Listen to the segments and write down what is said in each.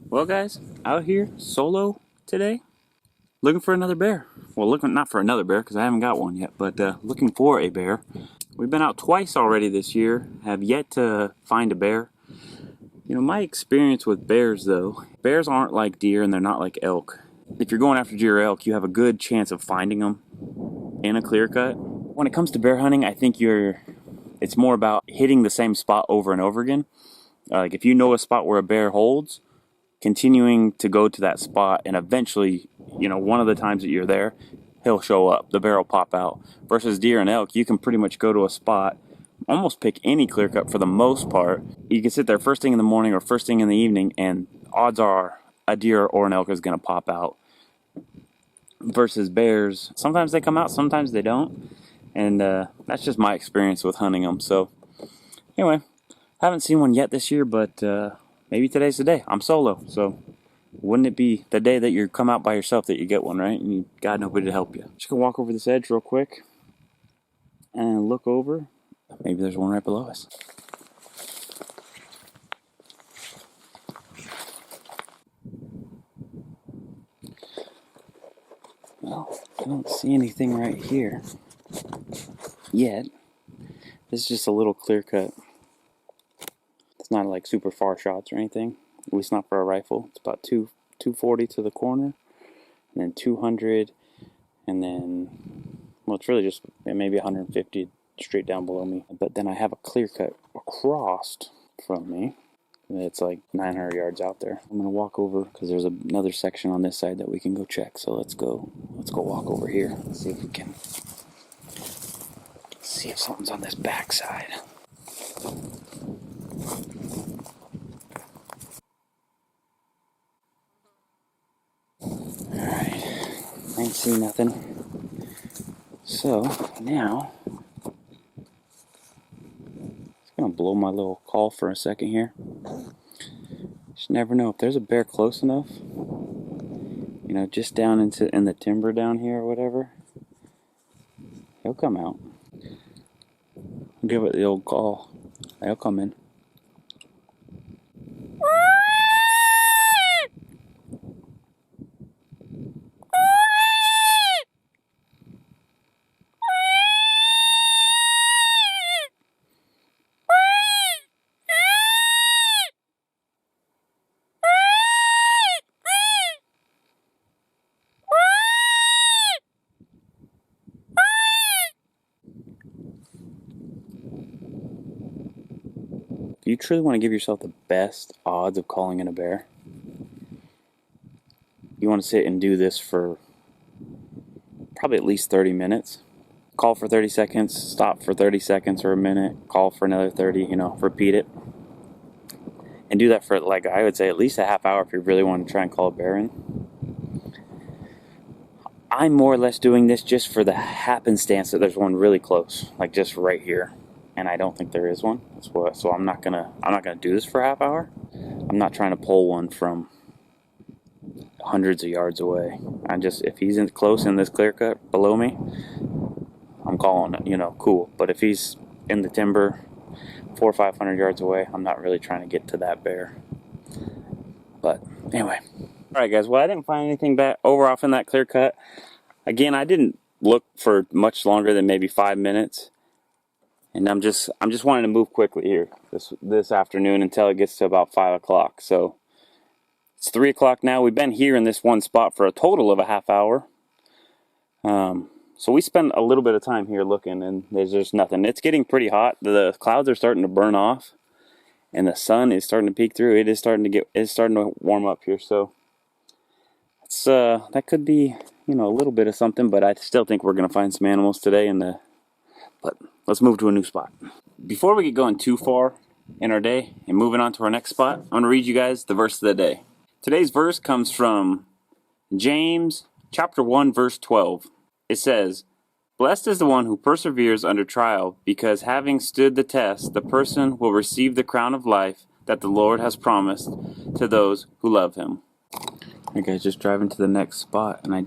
Well, guys, out here solo today, looking for another bear. Well, looking not for another bear because I haven't got one yet, but looking for a bear. We've been out twice already this year, have yet to find a bear. You know, my experience with bears, though, bears aren't like deer and they're not like elk. If you're going after deer or elk, you have a good chance of finding them in a clear cut. When it comes to bear hunting, I think it's more about hitting the same spot over and over again. Like if you know a spot where a bear holds, continuing to go to that spot, and eventually, you know, one of the times that you're there, he'll show up, the bear will pop out. Versus deer and elk, you can pretty much go to a spot, almost pick any clear cut for the most part. You can sit there first thing in the morning or first thing in the evening, and odds are a deer or an elk is going to pop out. Versus bears, sometimes they come out, sometimes they don't, and that's just my experience with hunting them. So anyway, haven't seen one yet this year, but maybe today's the day. I'm solo, so wouldn't it be the day that you come out by yourself that you get one, right? And you got nobody to help you. Just gonna walk over this edge real quick and look over. Maybe there's one right below us. Well, I don't see anything right here yet. This is just a little clear cut. It's not like super far shots or anything. At least not for a rifle. It's about 240 to the corner, and then 200, and then, well, it's really just maybe 150 straight down below me. But then I have a clear cut across from me. It's like 900 yards out there. I'm gonna walk over because there's another section on this side that we can go check. So let's go walk over here. Let's see if we can see if something's on this back side. Alright, I ain't see nothing. So now it's gonna blow my little call for a second here. Just never know if there's a bear close enough, you know, just down in the timber down here or whatever, he'll come out. I'll give it the old call. He'll come in. If you truly want to give yourself the best odds of calling in a bear, you want to sit and do this for probably at least 30 minutes. Call for 30 seconds, stop for 30 seconds or a minute, call for another 30, you know, repeat it. And do that for, like, I would say at least a half hour if you really want to try and call a bear in. I'm more or less doing this just for the happenstance that there's one really close, like just right here. And I don't think there is one. So I'm not gonna do this for a half hour. I'm not trying to pull one from hundreds of yards away. If he's in close in this clear cut below me, I'm calling it, you know, cool. But if he's in the timber 400 or 500 yards away, I'm not really trying to get to that bear. But anyway, all right, guys. Well, I didn't find anything back over off in that clear cut. Again, I didn't look for much longer than maybe 5 minutes. And I'm just wanting to move quickly here this afternoon until it gets to about 5 o'clock. So it's 3 o'clock now. We've been here in this one spot for a total of a half hour. So we spent a little bit of time here looking, and there's just nothing. It's getting pretty hot. The clouds are starting to burn off, and the sun is starting to peek through. It's starting to warm up here. So it's that could be, you know, a little bit of something, but I still think we're gonna find some animals today. But let's move to a new spot. Before we get going too far in our day and moving on to our next spot, I'm going to read you guys the verse of the day. Today's verse comes from James chapter 1, verse 12. It says, "Blessed is the one who perseveres under trial, because having stood the test, the person will receive the crown of life that the Lord has promised to those who love him." Okay, guys, just driving to the next spot, and I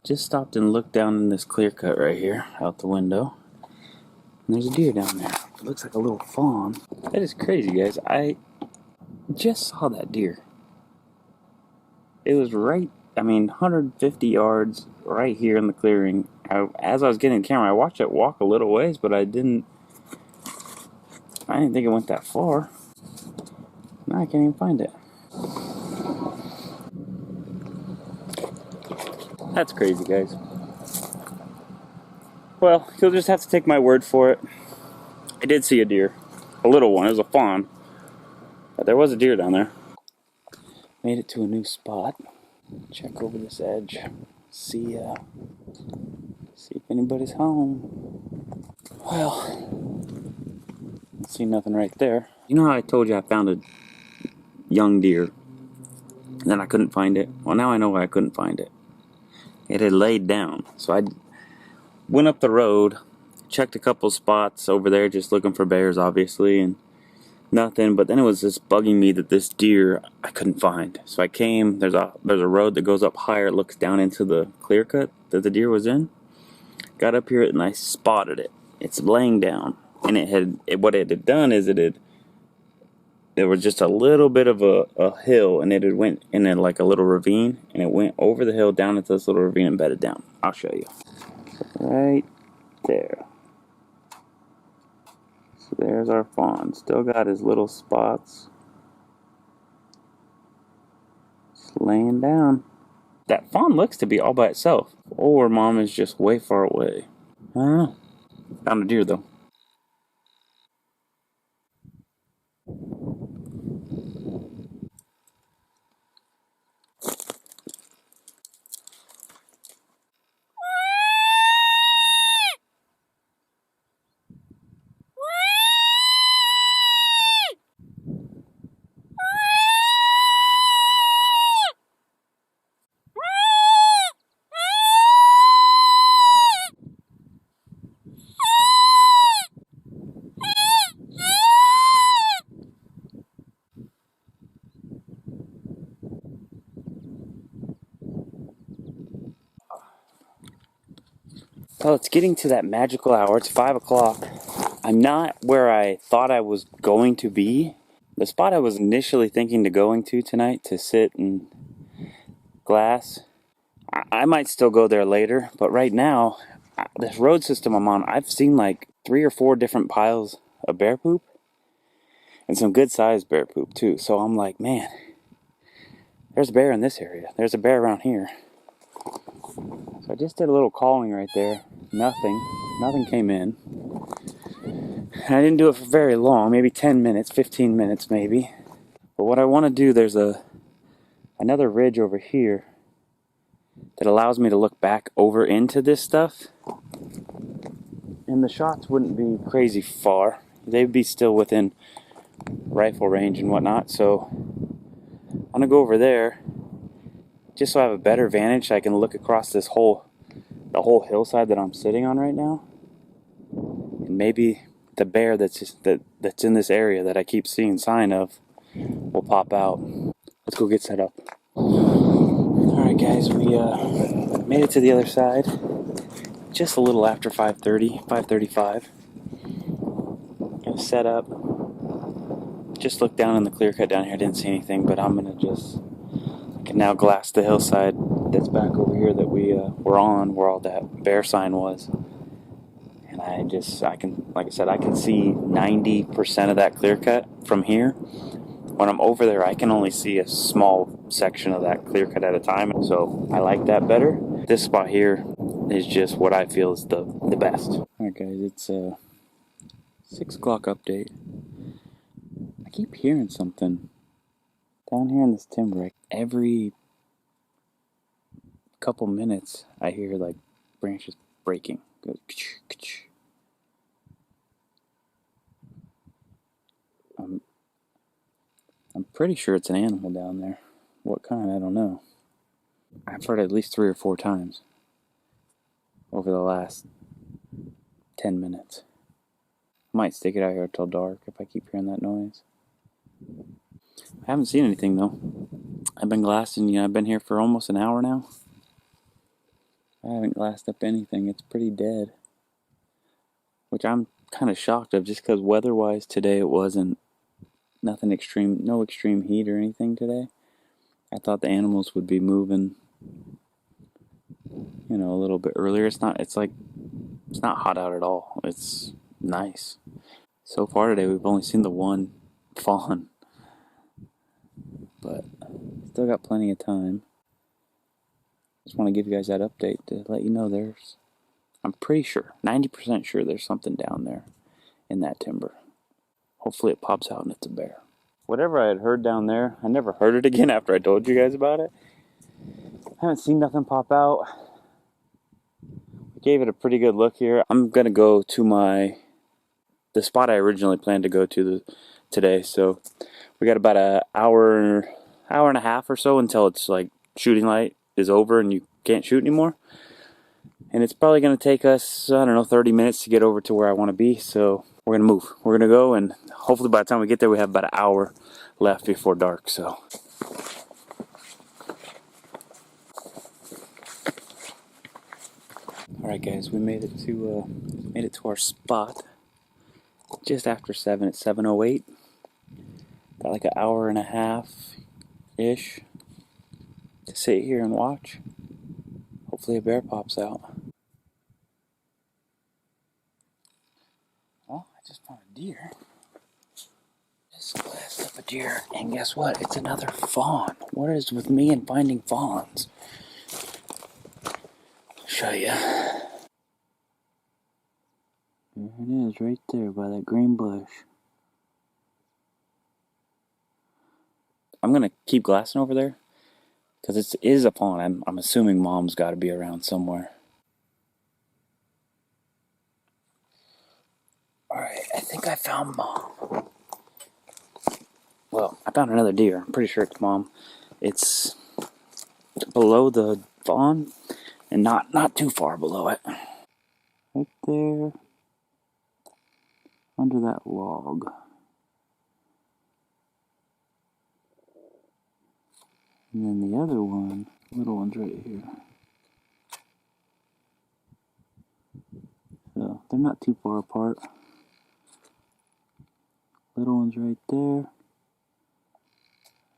just stopped and looked down in this clear cut right here out the window. And there's a deer down there. It looks like a little fawn. That is crazy, guys. I just saw that deer. It was right, I mean, 150 yards right here in the clearing. As I was getting the camera, I watched it walk a little ways, but I didn't think it went that far. Now I can't even find it. That's crazy, guys. Well, you'll just have to take my word for it. I did see a deer. A little one. It was a fawn. But there was a deer down there. Made it to a new spot. Check over this edge. See if anybody's home. Well, see nothing right there. You know how I told you I found a young deer and then I couldn't find it? Well, now I know why I couldn't find it. It had laid down. So I went up the road, checked a couple spots over there, just looking for bears, obviously, and nothing. But then it was just bugging me that this deer I couldn't find. So I came. There's a road that goes up higher. It looks down into the clear cut that the deer was in. Got up here and I spotted it. It's laying down, and what it had done is there was just a little bit of a hill, and it had went in like a little ravine, and it went over the hill down into this little ravine and bedded down. I'll show you. Right there. So there's our fawn. Still got his little spots. Just laying down. That fawn looks to be all by itself. Or mom is just way far away. I don't know. Found a deer though. Well, it's getting to that magical hour. It's 5 o'clock. I'm not where I thought I was going to be. The spot I was initially thinking to going to tonight to sit and glass, I might still go there later, but right now, this road system I'm on, I've seen like 3 or 4 different piles of bear poop, and some good sized bear poop too. So I'm like, man, there's a bear in this area. There's a bear around here. So I just did a little calling right there. Nothing came in. And I didn't do it for very long, maybe 10 minutes, 15 minutes maybe. But what I want to do, there's another ridge over here that allows me to look back over into this stuff. And the shots wouldn't be crazy far. They'd be still within rifle range and whatnot. So I'm gonna go over there just so I have a better vantage. So I can look across the whole hillside that I'm sitting on right now. And maybe the bear that's in this area that I keep seeing sign of will pop out. Let's go get set up. Alright guys, we made it to the other side. Just a little after 5:30, 5:35. Gonna set up. Just looked down in the clear cut down here, didn't see anything, but I can now glass the hillside that's back over here that we were on, where all that bear sign was. And I can see 90% of that clear cut from here. When I'm over there, I can only see a small section of that clear cut at a time. So I like that better. This spot here is just what I feel is the best. Alright guys, it's a 6 o'clock update. I keep hearing something down here in this timber. Every couple minutes I hear like branches breaking. It goes ka-ch, ka-ch. I'm pretty sure it's an animal down there. What kind, I don't know. I've heard it at least 3 or 4 times over the last 10 minutes. I might stick it out here till dark if I keep hearing that noise. I haven't seen anything though. I've been glassing, I've been here for almost an hour now. I haven't glassed up anything. It's pretty dead. Which I'm kind of shocked of, just because weather-wise today it wasn't nothing extreme, no extreme heat or anything today. I thought the animals would be moving, you know, a little bit earlier. It's not. It's not hot out at all. It's nice. So far today, we've only seen the one fawn, but still got plenty of time. Just want to give you guys that update to let you know I'm pretty sure, 90% sure there's something down there in that timber. Hopefully it pops out and it's a bear. Whatever I had heard down there, I never heard it again after I told you guys about it. I haven't seen nothing pop out. I gave it a pretty good look here. I'm going to go to the spot I originally planned to go to today. So we got about an hour and a half or so until it's like shooting light is over and you can't shoot anymore. And it's probably going to take us, I don't know, 30 minutes to get over to where I want to be. So we're going to move. We're going to go, and hopefully by the time we get there, we have about an hour left before dark. So alright guys, we made it to our spot just after 7 at 7:08. Got like an hour and a half-ish to sit here and watch. Hopefully a bear pops out. Well, I just found a deer. Just glassed up a deer, and guess what? It's another fawn. What is with me and finding fawns? I'll show you. There it is, right there by that green bush. I'm gonna keep glassing over there because it is a fawn. I'm assuming mom's got to be around somewhere. Alright, I think I found mom. Well, I found another deer. I'm pretty sure it's mom. It's below the fawn and not too far below it. Right there under that log. And then the other one, little one's right here. So they're not too far apart. Little one's right there.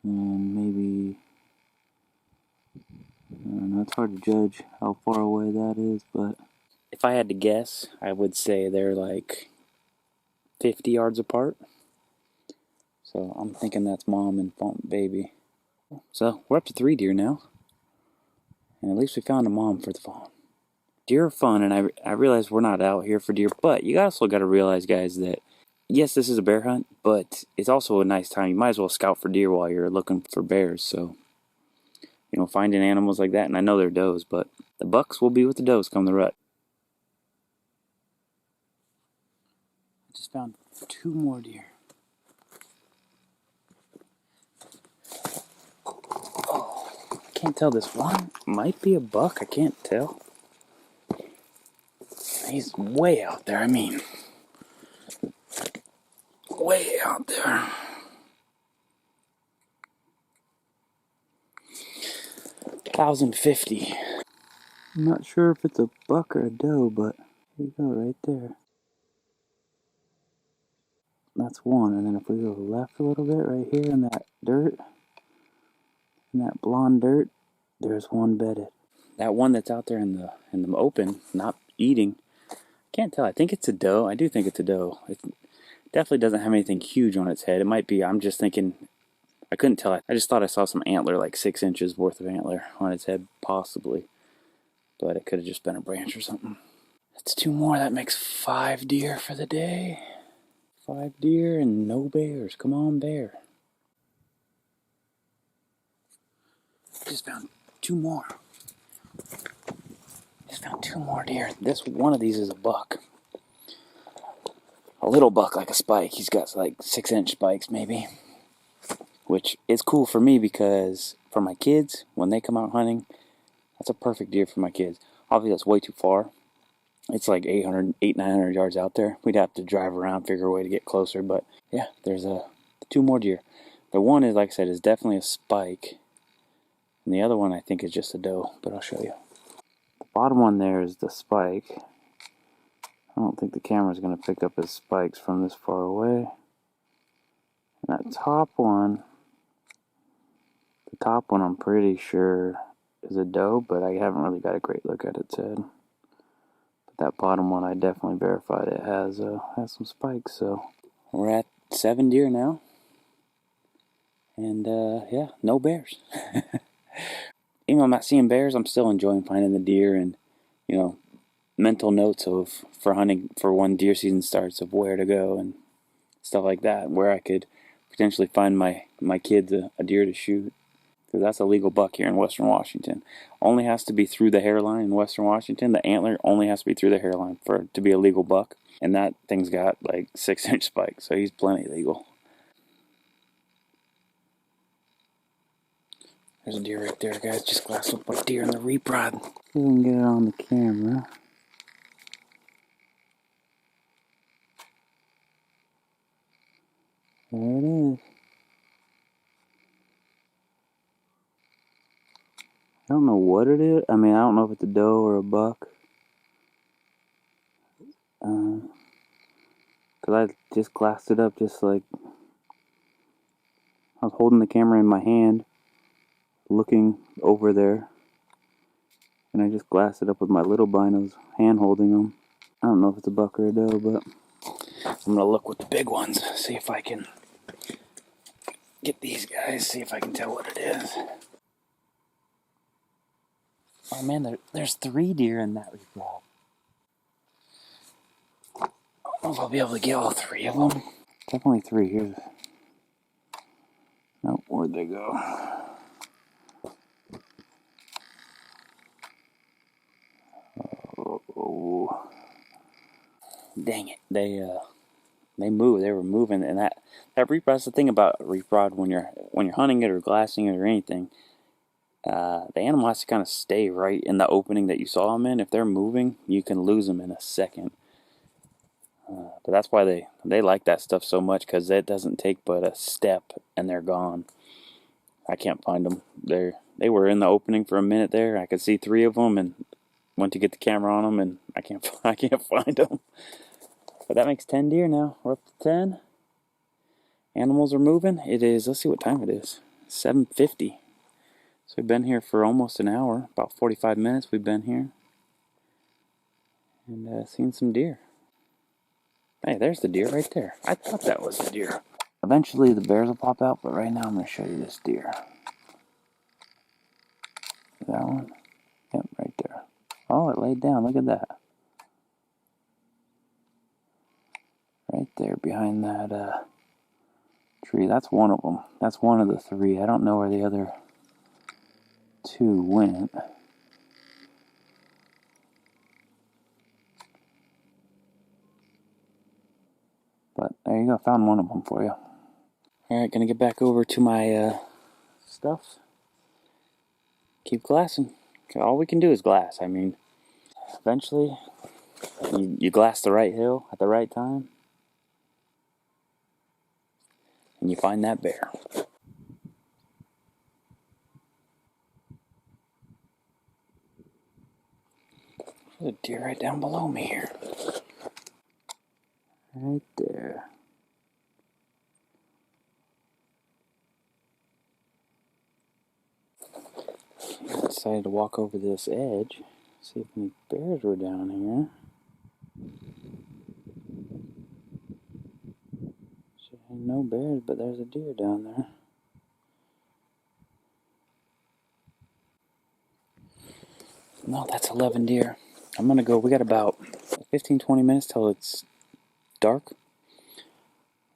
And maybe, I don't know, it's hard to judge how far away that is, but if I had to guess, I would say they're like 50 yards apart. So I'm thinking that's mom and baby. So we're up to 3 deer now. And at least we found a mom for the fawn. Deer are fun, and I realize we're not out here for deer, but you also got to realize, guys, that yes, this is a bear hunt, but it's also a nice time. You might as well scout for deer while you're looking for bears. So, you know, finding animals like that, and I know they're does, but the bucks will be with the does come the rut. I just found 2 more deer. Oh, I can't tell. This one might be a buck. I can't tell. He's way out there. I mean, way out there. 1,050. I'm not sure if it's a buck or a doe, but here you go, right there. That's one, and then if we go left a little bit, right here in that dirt, in that blonde dirt, there's one bedded. That one that's out there in the open, not eating, can't tell. I think it's a doe. I do think it's a doe. It definitely doesn't have anything huge on its head. It might be. I'm just thinking. I couldn't tell. I just thought I saw some antler, like 6 inches worth of antler on its head, possibly. But it could have just been a branch or something. That's 2 more. That makes 5 deer for the day. 5 deer and no bears. Come on, bear. Just found 2 more. Just found 2 more deer. This one of these is a buck. A little buck, like a spike. He's got like 6-inch spikes, maybe. Which is cool for me because for my kids, when they come out hunting, that's a perfect deer for my kids. Obviously, that's way too far. It's like 900 yards out there. We'd have to drive around, figure a way to get closer. But yeah, there's 2 more deer. The one is, like I said, is definitely a spike. And the other one, I think, is just a doe. But I'll show you. The bottom one there is the spike. I don't think the camera's going to pick up his spikes from this far away. And that top one, the top one I'm pretty sure is a doe, but I haven't really got a great look at its head. But that bottom one I definitely verified it has some spikes. So we're at 7 deer now, and yeah, no bears. Even though I'm not seeing bears, I'm still enjoying finding the deer and, you know, mental notes of for hunting for when deer season starts of where to go and stuff like that, where I could potentially find my kids a deer to shoot, because that's a legal buck here in Western Washington. Only has to be through the hairline in Western Washington. The antler only has to be through the hairline for it to be a legal buck, and that thing's got like 6-inch spikes, so he's plenty legal. There's a deer right there, guys. Just glassed up a deer in the reprod. See if we can get it on the camera. There it is. I don't know what it is. I mean, I don't know if it's a doe or a buck. Because I just glassed it up just like I was holding the camera in my hand, looking over there. And I just glassed it up with my little binos, hand holding them. I don't know if it's a buck or a doe, but I'm going to look with the big ones, see if I can get these guys, see if I can tell what it is. Oh man, there's 3 deer in that reprod. I don't know if I'll be able to get all 3 of them. Definitely 3. Here's. Nope, where'd they go? Oh. Dang it. They moved. They were moving, and that reprod. That's the thing about reprod when you're hunting it or glassing it or anything. The animal has to kind of stay right in the opening that you saw them in. If they're moving, you can lose them in a second. But that's why they like that stuff so much, because it doesn't take but a step and they're gone. I can't find them. They were in the opening for a minute there. I could see 3 of them and went to get the camera on them, and I can't find them. But that makes 10 deer now. We're up to 10. Animals are moving. It is, let's see what time it is. 7:50. So we've been here for almost an hour. About 45 minutes we've been here. And seen some deer. Hey, there's the deer right there. I thought that was the deer. Eventually the bears will pop out, but right now I'm going to show you this deer. That one? Yep, right there. Oh, it laid down. Look at that. Right there behind that tree. That's one of them. That's one of the 3. I don't know where the other 2 went. But there you go. Found one of them for you. Alright, gonna get back over to my stuff. Keep glassing. All we can do is glass. I mean, eventually you glass the right hill at the right time, and you find that bear. There's a deer right down below me here. Right there. I decided to walk over this edge, see if any bears were down here. No bears, but there's a deer down there. No, that's 11 deer. I'm gonna go. We got about 15-20 minutes till it's dark.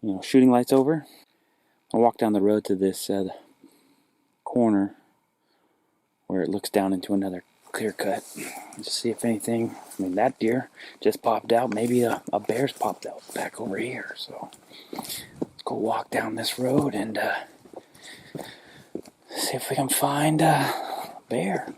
You know, shooting lights over. I'll walk down the road to this corner where it looks down into another clear cut. Just see if anything. I mean, that deer just popped out. Maybe a bear's popped out back over here. So let's go walk down this road and see if we can find a bear.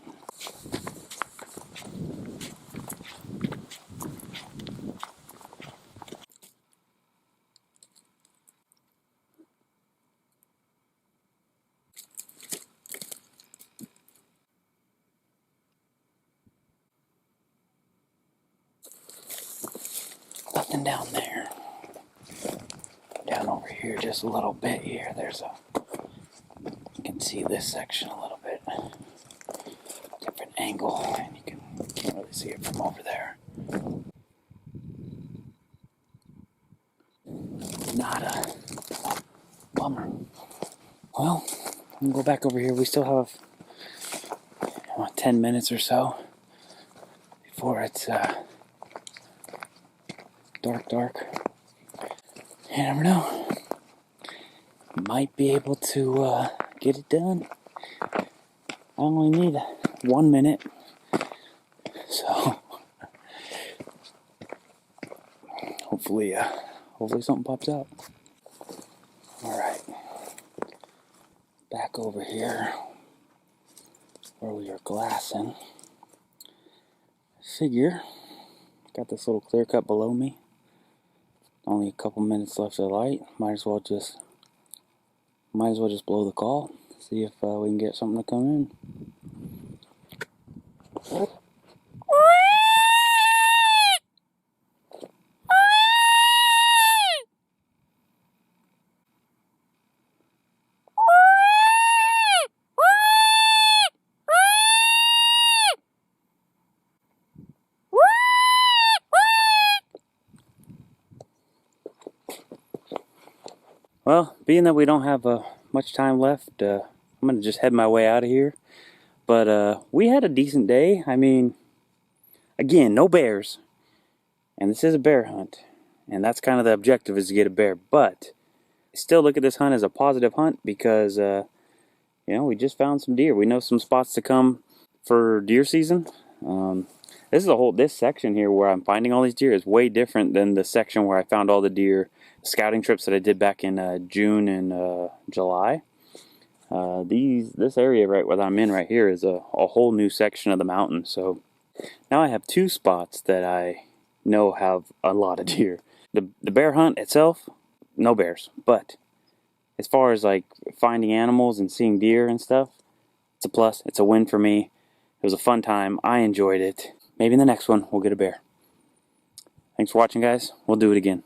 Nothing down there. Down over here just a little bit here. There's a can see this section a little bit. Different angle, and you can't really see it from over there. Not a bummer. Well, I'm gonna go back over here. We still have 10 minutes or so before it's dark. You never know. Might be able to get it done. I only need 1 minute, so hopefully something pops out. All right, back over here where we are glassing. Figure got this little clear cut below me. Only a couple minutes left of light. Might as well just blow the call. See if we can get something to come in. Well, being that we don't have much time left, I'm going to just head my way out of here. But we had a decent day. I mean, again, no bears. And this is a bear hunt. And that's kind of the objective, is to get a bear. But still look at this hunt as a positive hunt because, you know, we just found some deer. We know some spots to come for deer season. This section here where I'm finding all these deer is way different than the section where I found all the deer scouting trips that I did back in June and July. This area right where I'm in right here is a whole new section of the mountain. So now I have 2 spots that I know have a lot of deer. The bear hunt itself, no bears. But as far as like finding animals and seeing deer and stuff, it's a plus. It's a win for me. It was a fun time. I enjoyed it. Maybe in the next one we'll get a bear. Thanks for watching, guys. We'll do it again.